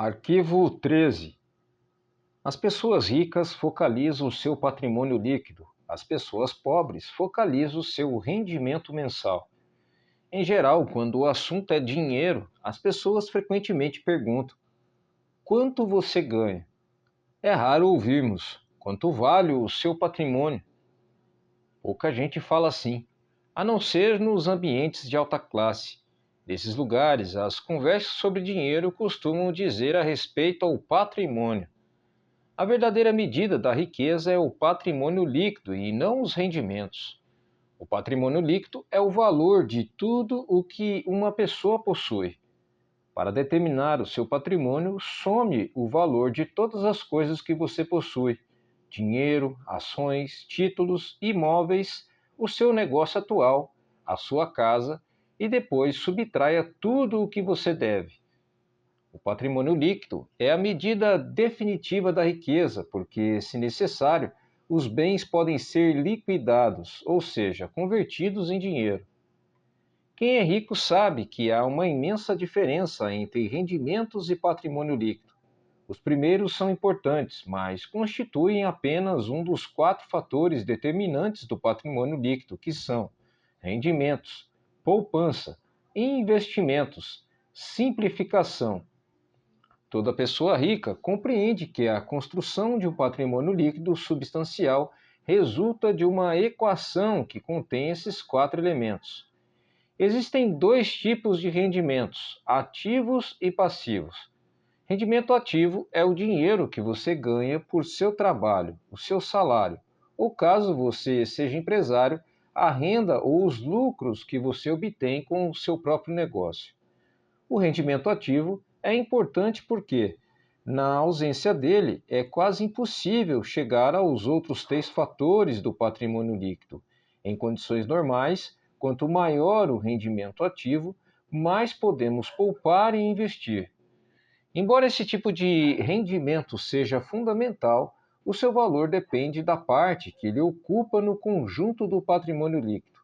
Arquivo 13. As pessoas ricas focalizam o seu patrimônio líquido. As pessoas pobres focalizam o seu rendimento mensal. Em geral, quando o assunto é dinheiro, as pessoas frequentemente perguntam: quanto você ganha? É raro ouvirmos: quanto vale o seu patrimônio? Pouca gente fala assim, a não ser nos ambientes de alta classe. Nesses lugares, as conversas sobre dinheiro costumam dizer a respeito ao patrimônio. A verdadeira medida da riqueza é o patrimônio líquido e não os rendimentos. O patrimônio líquido é o valor de tudo o que uma pessoa possui. Para determinar o seu patrimônio, some o valor de todas as coisas que você possui: dinheiro, ações, títulos, imóveis, o seu negócio atual, a sua casa, e depois subtraia tudo o que você deve. O patrimônio líquido é a medida definitiva da riqueza, porque, se necessário, os bens podem ser liquidados, ou seja, convertidos em dinheiro. Quem é rico sabe que há uma imensa diferença entre rendimentos e patrimônio líquido. Os primeiros são importantes, mas constituem apenas um dos 4 fatores determinantes do patrimônio líquido, que são rendimentos, poupança, investimentos, simplificação. Toda pessoa rica compreende que a construção de um patrimônio líquido substancial resulta de uma equação que contém esses 4 elementos. Existem 2 tipos de rendimentos: ativos e passivos. Rendimento ativo é o dinheiro que você ganha por seu trabalho, o seu salário, ou caso você seja empresário, a renda ou os lucros que você obtém com o seu próprio negócio. O rendimento ativo é importante porque, na ausência dele, é quase impossível chegar aos outros 3 fatores do patrimônio líquido. Em condições normais, quanto maior o rendimento ativo, mais podemos poupar e investir. Embora esse tipo de rendimento seja fundamental, o seu valor depende da parte que ele ocupa no conjunto do patrimônio líquido.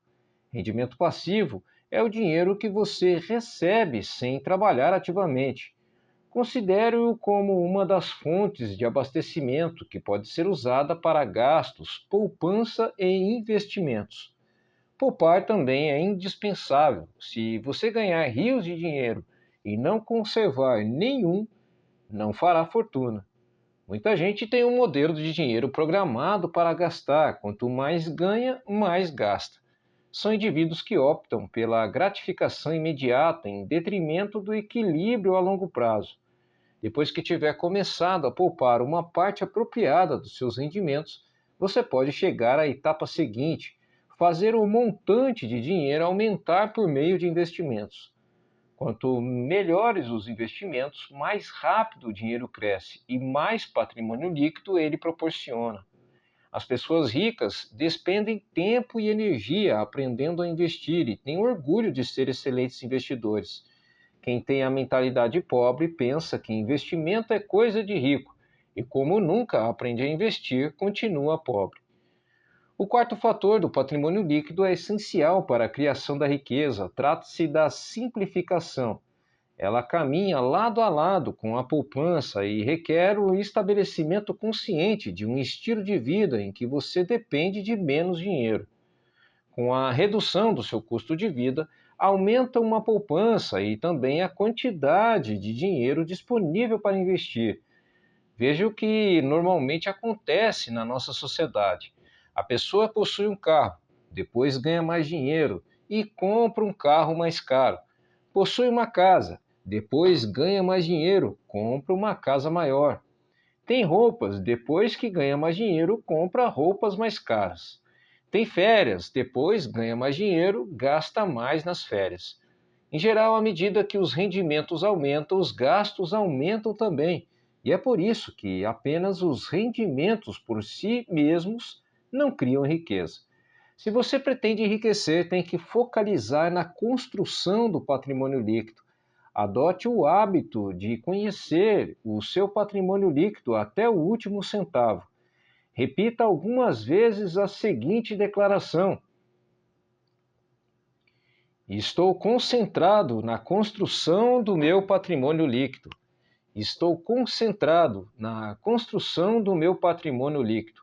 Rendimento passivo é o dinheiro que você recebe sem trabalhar ativamente. Considere-o como uma das fontes de abastecimento que pode ser usada para gastos, poupança e investimentos. Poupar também é indispensável. Se você ganhar rios de dinheiro e não conservar nenhum, não fará fortuna. Muita gente tem um modelo de dinheiro programado para gastar. Quanto mais ganha, mais gasta. São indivíduos que optam pela gratificação imediata em detrimento do equilíbrio a longo prazo. Depois que tiver começado a poupar uma parte apropriada dos seus rendimentos, você pode chegar à etapa seguinte: fazer o montante de dinheiro aumentar por meio de investimentos. Quanto melhores os investimentos, mais rápido o dinheiro cresce e mais patrimônio líquido ele proporciona. As pessoas ricas despendem tempo e energia aprendendo a investir e têm orgulho de ser excelentes investidores. Quem tem a mentalidade pobre pensa que investimento é coisa de rico e, como nunca aprende a investir, continua pobre. O 4 fator do patrimônio líquido é essencial para a criação da riqueza. Trata-se da simplificação. Ela caminha lado a lado com a poupança e requer o estabelecimento consciente de um estilo de vida em que você depende de menos dinheiro. Com a redução do seu custo de vida, aumenta uma poupança e também a quantidade de dinheiro disponível para investir. Veja o que normalmente acontece na nossa sociedade. A pessoa possui um carro, depois ganha mais dinheiro e compra um carro mais caro. Possui uma casa, depois ganha mais dinheiro, compra uma casa maior. Tem roupas, depois que ganha mais dinheiro, compra roupas mais caras. Tem férias, depois ganha mais dinheiro, gasta mais nas férias. Em geral, à medida que os rendimentos aumentam, os gastos aumentam também. E é por isso que apenas os rendimentos por si mesmos não criam riqueza. Se você pretende enriquecer, tem que focalizar na construção do patrimônio líquido. Adote o hábito de conhecer o seu patrimônio líquido até o último centavo. Repita algumas vezes a seguinte declaração: estou concentrado na construção do meu patrimônio líquido. Estou concentrado na construção do meu patrimônio líquido.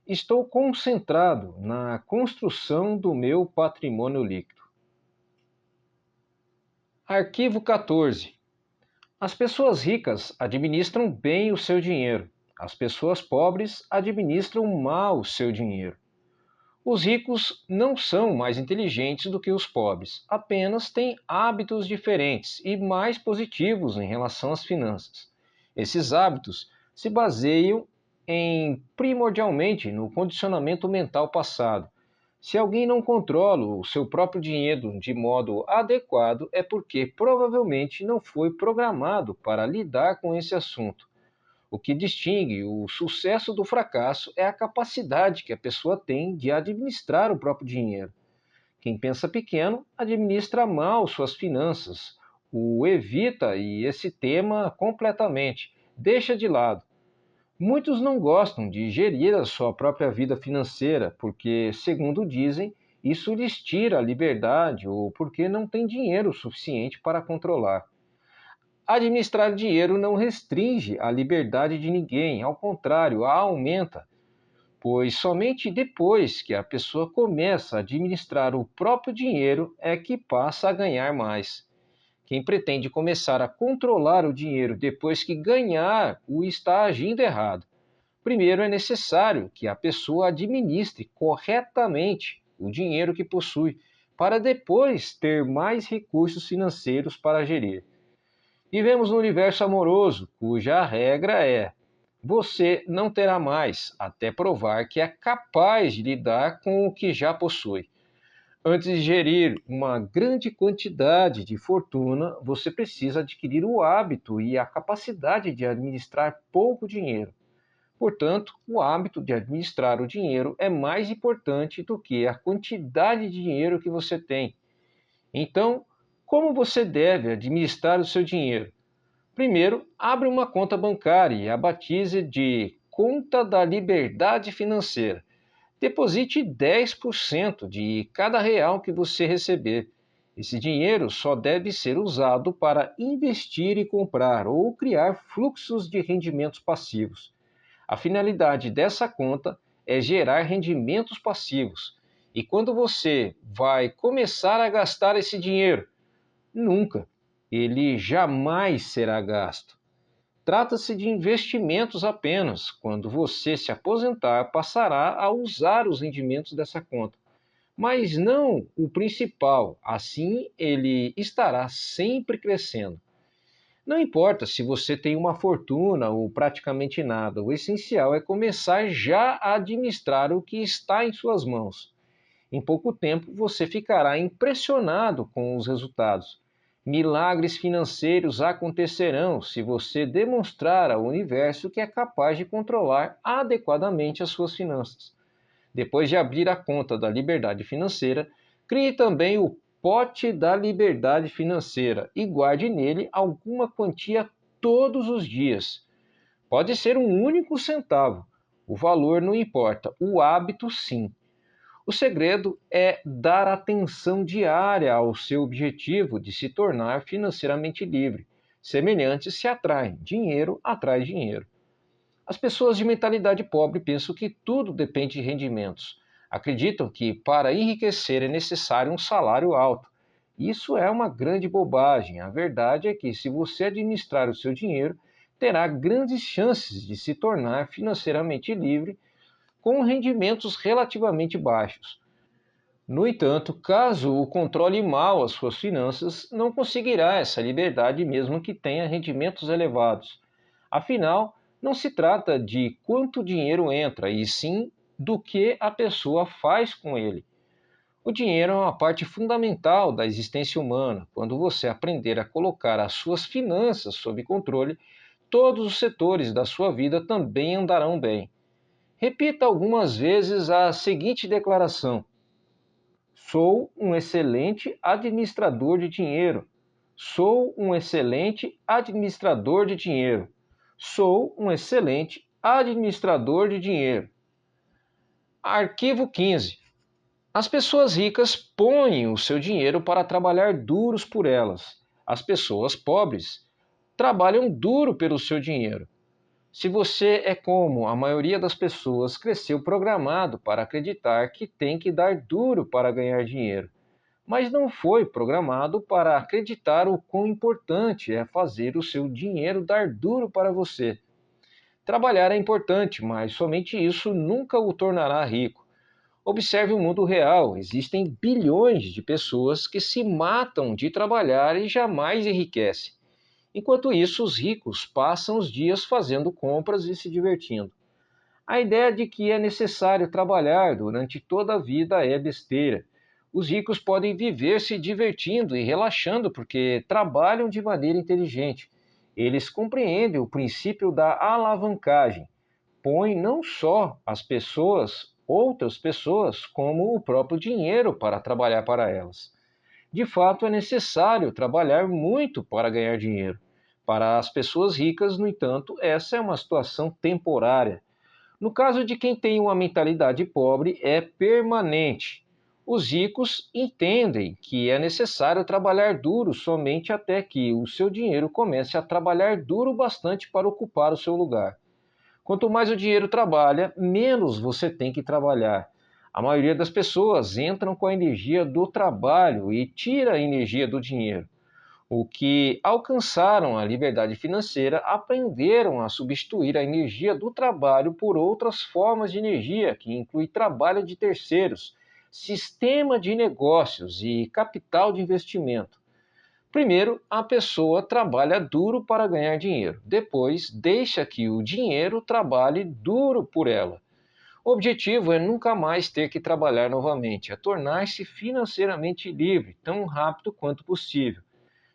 Estou concentrado na construção do meu patrimônio líquido. Arquivo 14. As pessoas ricas administram bem o seu dinheiro. As pessoas pobres administram mal o seu dinheiro. Os ricos não são mais inteligentes do que os pobres, apenas têm hábitos diferentes e mais positivos em relação às finanças. Esses hábitos se baseiam primordialmente no condicionamento mental passado. Se alguém não controla o seu próprio dinheiro de modo adequado, é porque provavelmente não foi programado para lidar com esse assunto. O que distingue o sucesso do fracasso é a capacidade que a pessoa tem de administrar o próprio dinheiro. Quem pensa pequeno administra mal suas finanças, o evita e esse tema completamente, deixa de lado. Muitos não gostam de gerir a sua própria vida financeira porque, segundo dizem, isso lhes tira a liberdade ou porque não tem dinheiro suficiente para controlar. Administrar dinheiro não restringe a liberdade de ninguém, ao contrário, a aumenta, pois somente depois que a pessoa começa a administrar o próprio dinheiro é que passa a ganhar mais. Quem pretende começar a controlar o dinheiro depois que ganhar o está agindo errado. Primeiro é necessário que a pessoa administre corretamente o dinheiro que possui, para depois ter mais recursos financeiros para gerir. Vivemos num universo amoroso, cuja regra é: você não terá mais, até provar que é capaz de lidar com o que já possui. Antes de gerir uma grande quantidade de fortuna, você precisa adquirir o hábito e a capacidade de administrar pouco dinheiro. Portanto, o hábito de administrar o dinheiro é mais importante do que a quantidade de dinheiro que você tem. Então, como você deve administrar o seu dinheiro? Primeiro, abra uma conta bancária e a batize de Conta da Liberdade Financeira. Deposite 10% de cada real que você receber. Esse dinheiro só deve ser usado para investir e comprar ou criar fluxos de rendimentos passivos. A finalidade dessa conta é gerar rendimentos passivos. E quando você vai começar a gastar esse dinheiro? Nunca. Ele jamais será gasto. Trata-se de investimentos apenas. Quando você se aposentar, passará a usar os rendimentos dessa conta. Mas não o principal, assim ele estará sempre crescendo. Não importa se você tem uma fortuna ou praticamente nada, o essencial é começar já a administrar o que está em suas mãos. Em pouco tempo você ficará impressionado com os resultados. Milagres financeiros acontecerão se você demonstrar ao universo que é capaz de controlar adequadamente as suas finanças. Depois de abrir a conta da liberdade financeira, crie também o pote da liberdade financeira e guarde nele alguma quantia todos os dias. Pode ser um único centavo. O valor não importa, o hábito sim. O segredo é dar atenção diária ao seu objetivo de se tornar financeiramente livre. Semelhantes se atraem, dinheiro atrai dinheiro. As pessoas de mentalidade pobre pensam que tudo depende de rendimentos. Acreditam que para enriquecer é necessário um salário alto. Isso é uma grande bobagem. A verdade é que, se você administrar o seu dinheiro, terá grandes chances de se tornar financeiramente livre com rendimentos relativamente baixos. No entanto, caso o controle mal as suas finanças, não conseguirá essa liberdade mesmo que tenha rendimentos elevados. Afinal, não se trata de quanto dinheiro entra, e sim do que a pessoa faz com ele. O dinheiro é uma parte fundamental da existência humana. Quando você aprender a colocar as suas finanças sob controle, todos os setores da sua vida também andarão bem. Repita algumas vezes a seguinte declaração: sou um excelente administrador de dinheiro. Sou um excelente administrador de dinheiro. Sou um excelente administrador de dinheiro. Arquivo 15. As pessoas ricas põem o seu dinheiro para trabalhar duros por elas. As pessoas pobres trabalham duro pelo seu dinheiro. Se você é como a maioria das pessoas, cresceu programado para acreditar que tem que dar duro para ganhar dinheiro, mas não foi programado para acreditar o quão importante é fazer o seu dinheiro dar duro para você. Trabalhar é importante, mas somente isso nunca o tornará rico. Observe o mundo real: existem bilhões de pessoas que se matam de trabalhar e jamais enriquecem. Enquanto isso, os ricos passam os dias fazendo compras e se divertindo. A ideia de que é necessário trabalhar durante toda a vida é besteira. Os ricos podem viver se divertindo e relaxando porque trabalham de maneira inteligente. Eles compreendem o princípio da alavancagem. Põem não só as pessoas, outras pessoas, como o próprio dinheiro para trabalhar para elas. De fato, é necessário trabalhar muito para ganhar dinheiro. Para as pessoas ricas, no entanto, essa é uma situação temporária. No caso de quem tem uma mentalidade pobre, é permanente. Os ricos entendem que é necessário trabalhar duro somente até que o seu dinheiro comece a trabalhar duro bastante para ocupar o seu lugar. Quanto mais o dinheiro trabalha, menos você tem que trabalhar. A maioria das pessoas entram com a energia do trabalho e tira a energia do dinheiro. O que alcançaram a liberdade financeira aprenderam a substituir a energia do trabalho por outras formas de energia, que inclui trabalho de terceiros, sistema de negócios e capital de investimento. Primeiro, a pessoa trabalha duro para ganhar dinheiro. Depois, deixa que o dinheiro trabalhe duro por ela. O objetivo é nunca mais ter que trabalhar novamente, é tornar-se financeiramente livre tão rápido quanto possível.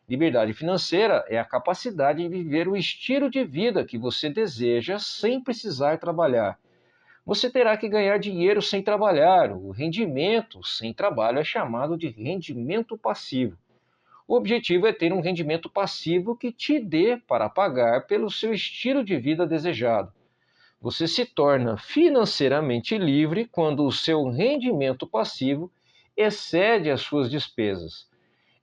Liberdade financeira é a capacidade de viver o estilo de vida que você deseja sem precisar trabalhar. Você terá que ganhar dinheiro sem trabalhar. O rendimento sem trabalho é chamado de rendimento passivo. O objetivo é ter um rendimento passivo que te dê para pagar pelo seu estilo de vida desejado. Você se torna financeiramente livre quando o seu rendimento passivo excede as suas despesas.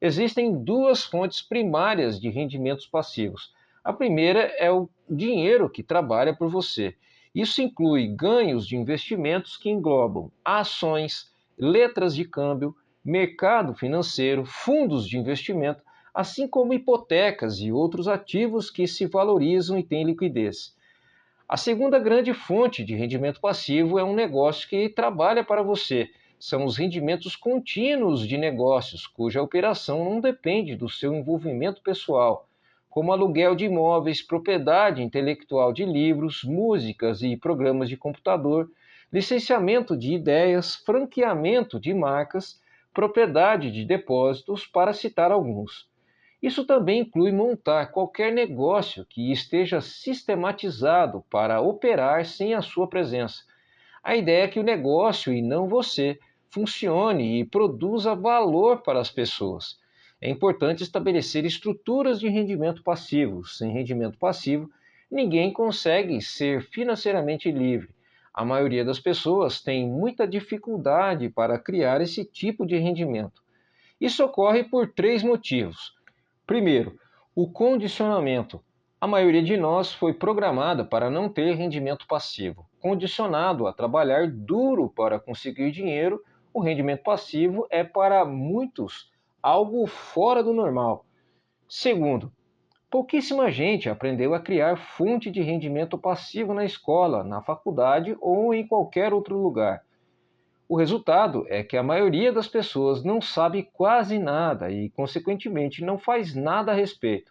Existem duas fontes primárias de rendimentos passivos. A primeira é o dinheiro que trabalha por você. Isso inclui ganhos de investimentos que englobam ações, letras de câmbio, mercado financeiro, fundos de investimento, assim como hipotecas e outros ativos que se valorizam e têm liquidez. A segunda grande fonte de rendimento passivo é um negócio que trabalha para você. São os rendimentos contínuos de negócios, cuja operação não depende do seu envolvimento pessoal, como aluguel de imóveis, propriedade intelectual de livros, músicas e programas de computador, licenciamento de ideias, franqueamento de marcas, propriedade de depósitos, para citar alguns. Isso também inclui montar qualquer negócio que esteja sistematizado para operar sem a sua presença. A ideia é que o negócio, e não você, funcione e produza valor para as pessoas. É importante estabelecer estruturas de rendimento passivo. Sem rendimento passivo, ninguém consegue ser financeiramente livre. A maioria das pessoas tem muita dificuldade para criar esse tipo de rendimento. Isso ocorre por três motivos. Primeiro, o condicionamento. A maioria de nós foi programada para não ter rendimento passivo. Condicionado a trabalhar duro para conseguir dinheiro, o rendimento passivo é para muitos algo fora do normal. Segundo, pouquíssima gente aprendeu a criar fonte de rendimento passivo na escola, na faculdade ou em qualquer outro lugar. O resultado é que a maioria das pessoas não sabe quase nada e, consequentemente, não faz nada a respeito.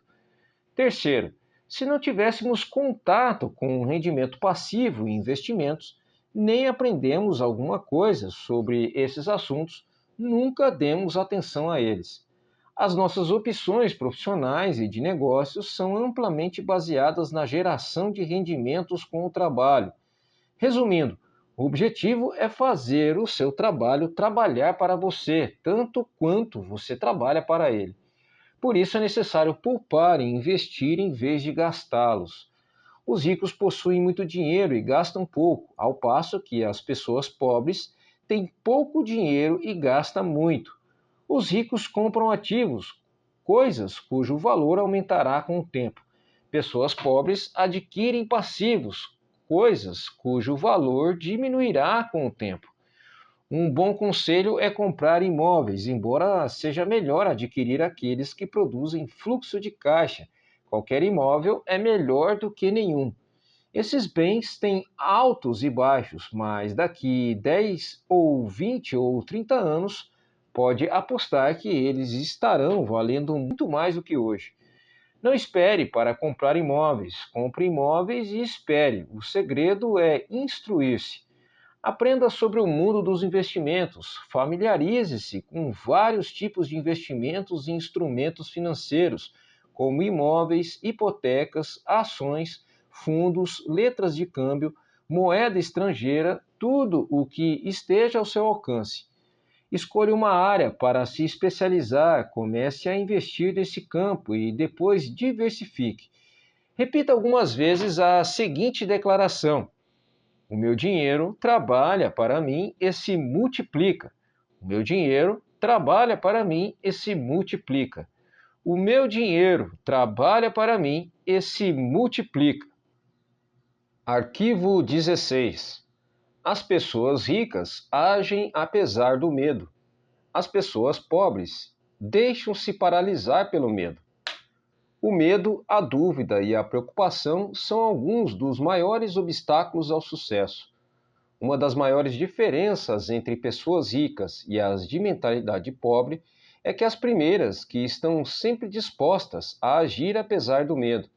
Terceiro, se não tivéssemos contato com rendimento passivo e investimentos, nem aprendemos alguma coisa sobre esses assuntos, nunca demos atenção a eles. As nossas opções profissionais e de negócios são amplamente baseadas na geração de rendimentos com o trabalho. Resumindo, o objetivo é fazer o seu trabalho trabalhar para você, tanto quanto você trabalha para ele. Por isso é necessário poupar e investir em vez de gastá-los. Os ricos possuem muito dinheiro e gastam pouco, ao passo que as pessoas pobres têm pouco dinheiro e gastam muito. Os ricos compram ativos, coisas cujo valor aumentará com o tempo. Pessoas pobres adquirem passivos, coisas cujo valor diminuirá com o tempo. Um bom conselho é comprar imóveis, embora seja melhor adquirir aqueles que produzem fluxo de caixa. Qualquer imóvel é melhor do que nenhum. Esses bens têm altos e baixos, mas daqui 10 ou 20 ou 30 anos, pode apostar que eles estarão valendo muito mais do que hoje. Não espere para comprar imóveis, compre imóveis e espere. O segredo é instruir-se. Aprenda sobre o mundo dos investimentos, familiarize-se com vários tipos de investimentos e instrumentos financeiros, como imóveis, hipotecas, ações, fundos, letras de câmbio, moeda estrangeira, tudo o que esteja ao seu alcance. Escolha uma área para se especializar, comece a investir nesse campo e depois diversifique. Repita algumas vezes a seguinte declaração: o meu dinheiro trabalha para mim e se multiplica. O meu dinheiro trabalha para mim e se multiplica. O meu dinheiro trabalha para mim e se multiplica. Arquivo 16. As pessoas ricas agem apesar do medo. As pessoas pobres deixam-se paralisar pelo medo. O medo, a dúvida e a preocupação são alguns dos maiores obstáculos ao sucesso. Uma das maiores diferenças entre pessoas ricas e as de mentalidade pobre é que as primeiras que estão sempre dispostas a agir apesar do medo,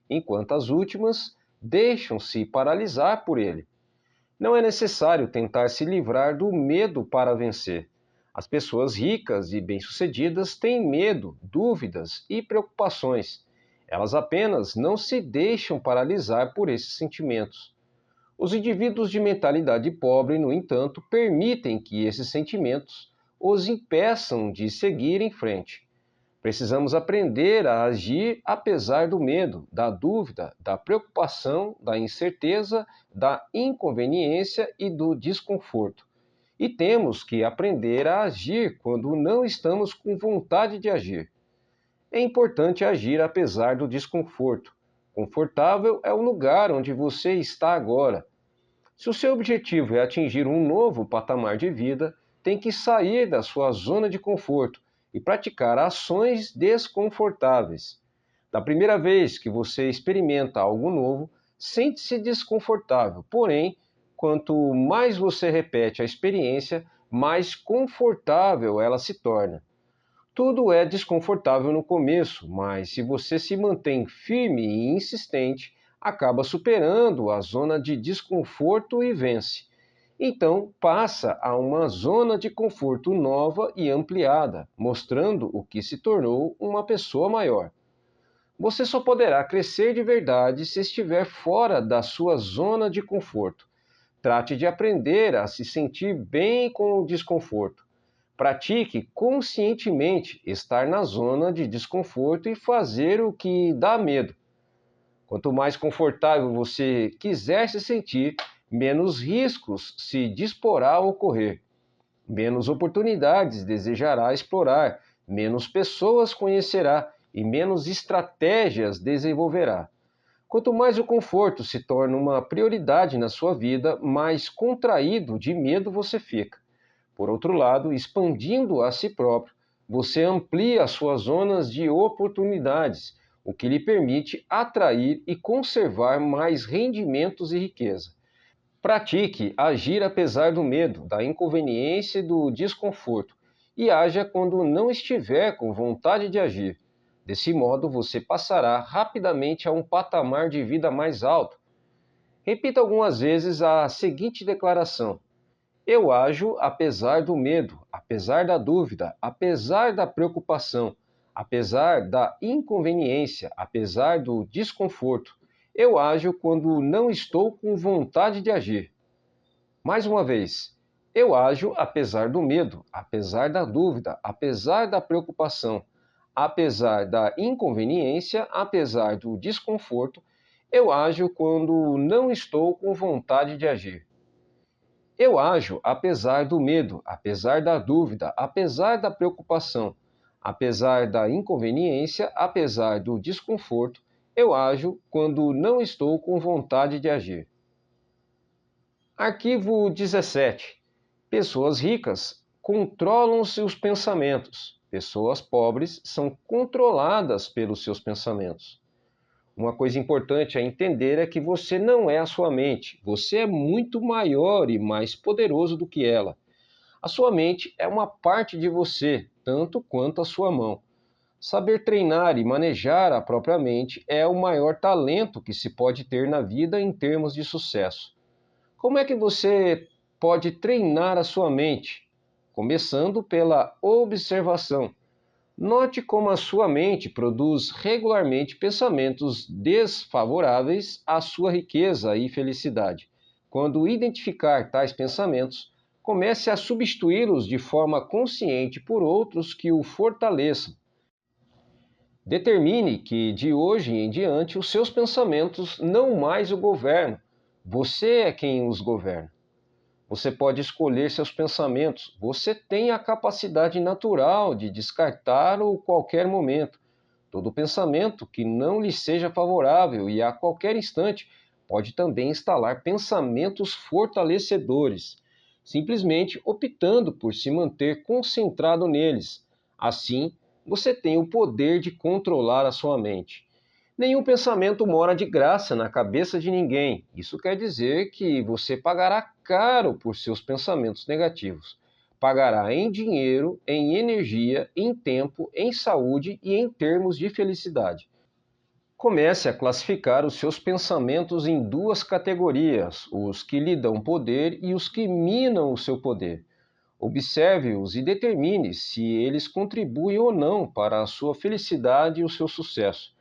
enquanto as últimas deixam-se paralisar por ele. Não é necessário tentar se livrar do medo para vencer. As pessoas ricas e bem-sucedidas têm medo, dúvidas e preocupações. Elas apenas não se deixam paralisar por esses sentimentos. Os indivíduos de mentalidade pobre, no entanto, permitem que esses sentimentos os impeçam de seguir em frente. Precisamos aprender a agir apesar do medo, da dúvida, da preocupação, da incerteza, da inconveniência e do desconforto. E temos que aprender a agir quando não estamos com vontade de agir. É importante agir apesar do desconforto. Confortável é o lugar onde você está agora. Se o seu objetivo é atingir um novo patamar de vida, tem que sair da sua zona de conforto e praticar ações desconfortáveis. Da primeira vez que você experimenta algo novo, sente-se desconfortável, porém, quanto mais você repete a experiência, mais confortável ela se torna. Tudo é desconfortável no começo, mas se você se mantém firme e insistente, acaba superando a zona de desconforto e vence. Então, passa a uma zona de conforto nova e ampliada, mostrando o que se tornou uma pessoa maior. Você só poderá crescer de verdade se estiver fora da sua zona de conforto. Trate de aprender a se sentir bem com o desconforto. Pratique conscientemente estar na zona de desconforto e fazer o que dá medo. Quanto mais confortável você quiser se sentir, menos riscos se disporá a ocorrer, menos oportunidades desejará explorar, menos pessoas conhecerá e menos estratégias desenvolverá. Quanto mais o conforto se torna uma prioridade na sua vida, mais contraído de medo você fica. Por outro lado, expandindo a si próprio, você amplia as suas zonas de oportunidades, o que lhe permite atrair e conservar mais rendimentos e riqueza. Pratique agir apesar do medo, da inconveniência e do desconforto, e haja quando não estiver com vontade de agir. Desse modo, você passará rapidamente a um patamar de vida mais alto. Repita algumas vezes a seguinte declaração: eu ajo apesar do medo, apesar da dúvida, apesar da preocupação, apesar da inconveniência, apesar do desconforto. Eu ajo quando não estou com vontade de agir. Mais uma vez, eu ajo apesar do medo, apesar da dúvida, apesar da preocupação, apesar da inconveniência, apesar do desconforto. Eu ajo quando não estou com vontade de agir. Eu ajo apesar do medo, apesar da dúvida, apesar da preocupação, apesar da inconveniência, apesar do desconforto. Eu ajo quando não estou com vontade de agir. Arquivo 17. Pessoas ricas controlam seus pensamentos. Pessoas pobres são controladas pelos seus pensamentos. Uma coisa importante a entender é que você não é a sua mente. Você é muito maior e mais poderoso do que ela. A sua mente é uma parte de você, tanto quanto a sua mão. Saber treinar e manejar a própria mente é o maior talento que se pode ter na vida em termos de sucesso. Como é que você pode treinar a sua mente? Começando pela observação. Note como a sua mente produz regularmente pensamentos desfavoráveis à sua riqueza e felicidade. Quando identificar tais pensamentos, comece a substituí-los de forma consciente por outros que o fortaleçam. Determine que de hoje em diante os seus pensamentos não mais o governam. Você é quem os governa. Você pode escolher seus pensamentos. Você tem a capacidade natural de descartar-o a qualquer momento. Todo pensamento que não lhe seja favorável e a qualquer instante pode também instalar pensamentos fortalecedores, simplesmente optando por se manter concentrado neles. Assim, você tem o poder de controlar a sua mente. Nenhum pensamento mora de graça na cabeça de ninguém. Isso quer dizer que você pagará caro por seus pensamentos negativos. Pagará em dinheiro, em energia, em tempo, em saúde e em termos de felicidade. Comece a classificar os seus pensamentos em duas categorias: os que lhe dão poder e os que minam o seu poder. Observe-os e determine se eles contribuem ou não para a sua felicidade e o seu sucesso.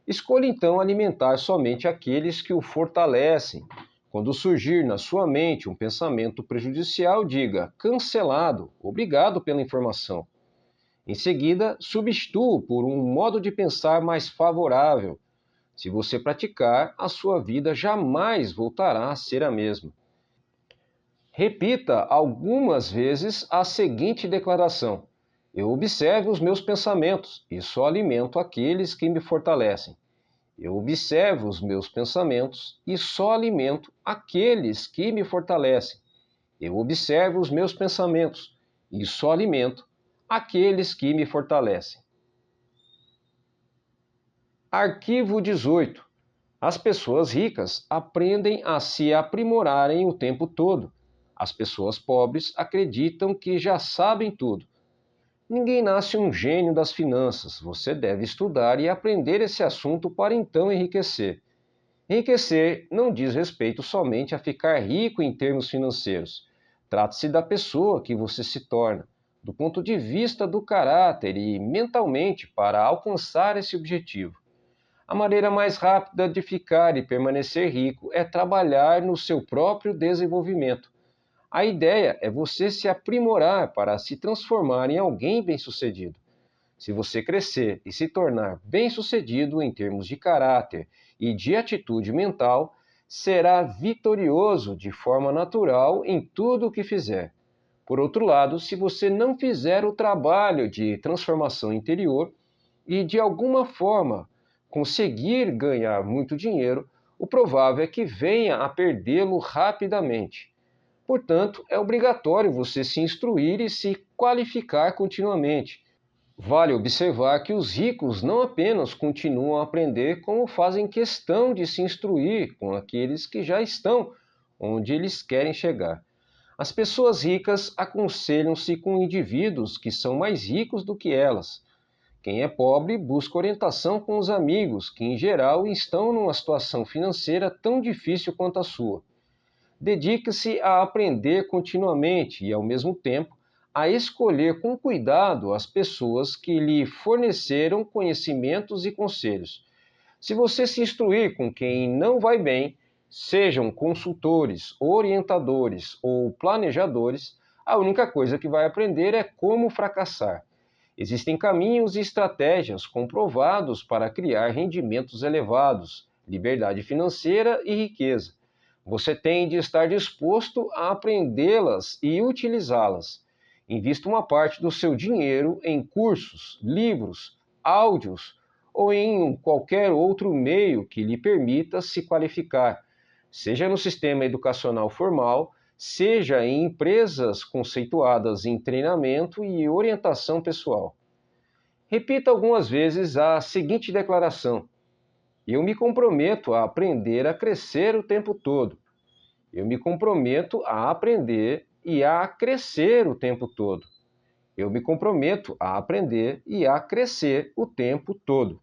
Escolha então alimentar somente aqueles que o fortalecem. Quando surgir na sua mente um pensamento prejudicial, diga: cancelado, obrigado pela informação. Em seguida, substitua por um modo de pensar mais favorável. Se você praticar, a sua vida jamais voltará a ser a mesma. Repita algumas vezes a seguinte declaração: eu observo os meus pensamentos e só alimento aqueles que me fortalecem. Eu observo os meus pensamentos e só alimento aqueles que me fortalecem. Eu observo os meus pensamentos e só alimento aqueles que me fortalecem. Arquivo 18. As pessoas ricas aprendem a se aprimorarem o tempo todo. As pessoas pobres acreditam que já sabem tudo. Ninguém nasce um gênio das finanças. Você deve estudar e aprender esse assunto para então enriquecer. Enriquecer não diz respeito somente a ficar rico em termos financeiros. Trata-se da pessoa que você se torna, do ponto de vista do caráter e mentalmente para alcançar esse objetivo. A maneira mais rápida de ficar e permanecer rico é trabalhar no seu próprio desenvolvimento. A ideia é você se aprimorar para se transformar em alguém bem-sucedido. Se você crescer e se tornar bem-sucedido em termos de caráter e de atitude mental, será vitorioso de forma natural em tudo o que fizer. Por outro lado, se você não fizer o trabalho de transformação interior e de alguma forma conseguir ganhar muito dinheiro, o provável é que venha a perdê-lo rapidamente. Portanto, é obrigatório você se instruir e se qualificar continuamente. Vale observar que os ricos não apenas continuam a aprender, como fazem questão de se instruir com aqueles que já estão onde eles querem chegar. As pessoas ricas aconselham-se com indivíduos que são mais ricos do que elas. Quem é pobre busca orientação com os amigos, que em geral estão numa situação financeira tão difícil quanto a sua. Dedique-se a aprender continuamente e, ao mesmo tempo, a escolher com cuidado as pessoas que lhe forneceram conhecimentos e conselhos. Se você se instruir com quem não vai bem, sejam consultores, orientadores ou planejadores, a única coisa que vai aprender é como fracassar. Existem caminhos e estratégias comprovados para criar rendimentos elevados, liberdade financeira e riqueza. Você tem de estar disposto a aprendê-las e utilizá-las. Invista uma parte do seu dinheiro em cursos, livros, áudios ou em qualquer outro meio que lhe permita se qualificar, seja no sistema educacional formal, seja em empresas conceituadas em treinamento e orientação pessoal. Repita algumas vezes a seguinte declaração: eu me comprometo a aprender a crescer o tempo todo. Eu me comprometo a aprender e a crescer o tempo todo. Eu me comprometo a aprender e a crescer o tempo todo.